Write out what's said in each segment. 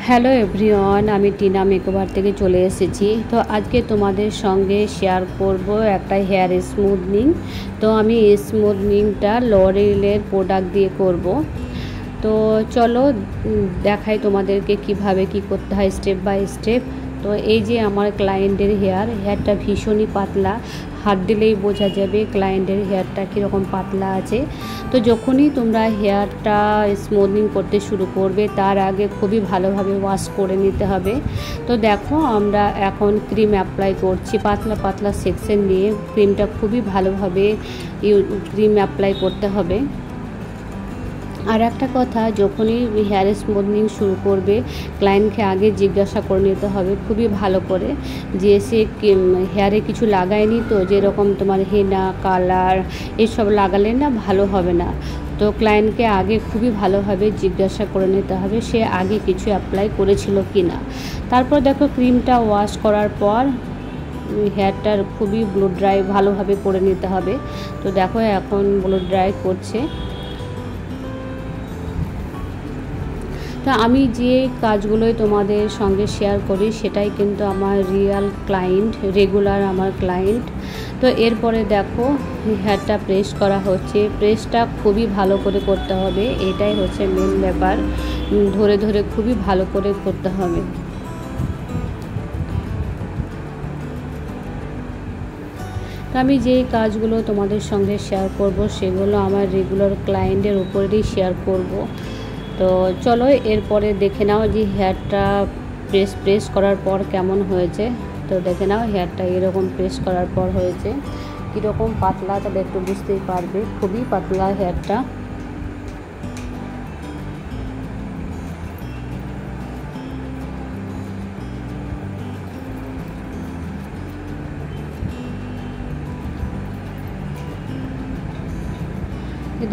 Hello everyone, আমি Tina makeover থেকে চলে এসেছি। তো আজকে তোমাদের সঙ্গে শেয়ার করব একটা হেয়ার স্মুথনিং। তো আমি এই স্মুথনিংটা লরিয়েলের প্রোডাক্ট দিয়ে করব। তো চলো দেখাই তোমাদেরকে কিভাবে কি করতে হয় স্টেপ বাই স্টেপ। তো এই যে আমার ক্লায়েন্টের হেয়ারটা ভীষণই পাতলা, হাত দিলেই বোঝা যাবে ক্লায়েন্টের হেয়ারটা কীরকম পাতলা আছে। তো যখনই তোমরা হেয়ারটা স্মুথনিং করতে শুরু করবে তার আগে খুবই ভালোভাবে ওয়াশ করে নিতে হবে। তো দেখো আমরা এখন ক্রিম অ্যাপ্লাই করছি, পাতলা পাতলা সেকশন নিয়ে ক্রিমটা খুবই ভালোভাবে ক্রিম অ্যাপ্লাই করতে হবে। আর একটা কথা, যখনই হেয়ার স্মুথনিং শুরু করবে ক্লায়েন্টকে আগে জিজ্ঞাসা করে নিতে হবে খুবই ভালো করে যে সে হেয়ারে কিছু লাগায়নি, তো যেরকম তোমার হেনা কালার এসব লাগালে না ভালো হবে না। তো ক্লায়েন্টকে আগে খুবই ভালোভাবে জিজ্ঞাসা করে নিতে হবে সে আগে কিছু অ্যাপ্লাই করেছিল কি না। তারপর দেখো ক্রিমটা ওয়াশ করার পর হেয়ারটার খুবই ব্লো ড্রাই ভালোভাবে করে নিতে হবে। তো দেখো এখন ব্লো ড্রাই করছে। তা আমি যে কাজগুলোই তোমাদের সঙ্গে শেয়ার করি সেটাই কিন্তু আমার রিয়েল ক্লায়েন্ট, রেগুলার আমার ক্লায়েন্ট। তো এরপরে দেখো হেয়ারটা প্রেস করা হচ্ছে, প্রেসটা খুবই ভালো করে করতে হবে, এটাই হচ্ছে মেন ব্যাপার। ধরে ধরে খুবই ভালো করে করতে হবে। তো আমি যে কাজগুলো তোমাদের সঙ্গে শেয়ার করব সেগুলো আমার রেগুলার ক্লায়েন্টের উপরেই শেয়ার করব। তো চলো এরপরে দেখে নাও যে হেয়ারটা প্রেস করার পর কেমন হয়েছে। তো দেখে নাও হেয়ারটা এরকম প্রেস করার পর হয়েছে কীরকম পাতলা, তবে একটু বুঝতেই পারবে খুবই পাতলা হেয়ারটা।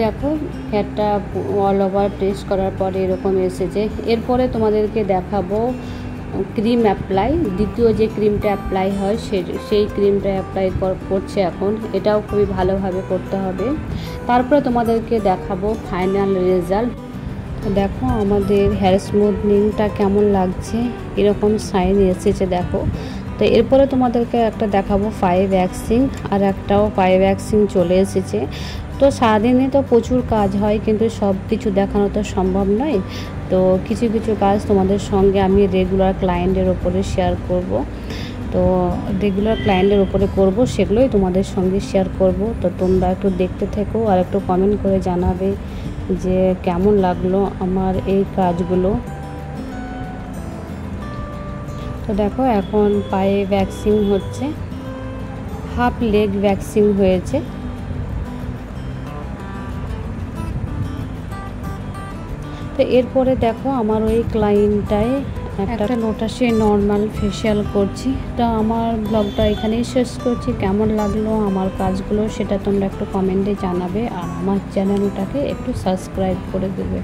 দেখো হেয়ারটা অল ওভার প্রেস করার পরে এরকম এসেছে। এরপরে তোমাদেরকে দেখাবো ক্রিম অ্যাপ্লাই, দ্বিতীয় যে ক্রিমটা অ্যাপ্লাই হয় সেই ক্রিমটা অ্যাপ্লাই করছে এখন, এটাও খুবই ভালোভাবে করতে হবে। তারপরে তোমাদেরকে দেখাবো ফাইনাল রেজাল্ট। দেখো আমাদের হেয়ার স্মুথনিংটা কেমন লাগছে, এরকম শাইন এসেছে দেখো। তো এরপরে তোমাদেরকে একটা দেখাবো 5 ওয়্যাক্সিং, আর একটাও 5 ওয়্যাক্সিং চলে এসেছে। তো সারাদিনে তো প্রচুর কাজ হয় কিন্তু সব কিছু দেখানো তো সম্ভব নয়। তো কিছু কিছু কাজ তোমাদের সঙ্গে আমি রেগুলার ক্লায়েন্টের ওপরে শেয়ার করব। তো রেগুলার ক্লায়েন্টের ওপরে করব সেগুলোই তোমাদের সঙ্গে শেয়ার করব। তো তোমরা একটু দেখতে থেকো আর একটু কমেন্ট করে জানাবে যে কেমন লাগলো আমার এই কাজগুলো। তো দেখো এখন পায়ে ভ্যাকসিন হচ্ছে, হাফ লেগ ভ্যাকসিন হয়েছে। তো এরপরে দেখো আমার ওই ক্লায়েন্টটায় একটা লোটাসে নর্মাল ফেশিয়াল করছি। তো আমার ব্লগটা এখানেই শেষ করছি। কেমন লাগলো আমার কাজগুলো সেটা তোমরা একটু কমেন্টে জানাবে, আর আমার চ্যানেলটাকে একটু সাবস্ক্রাইব করে দেবে।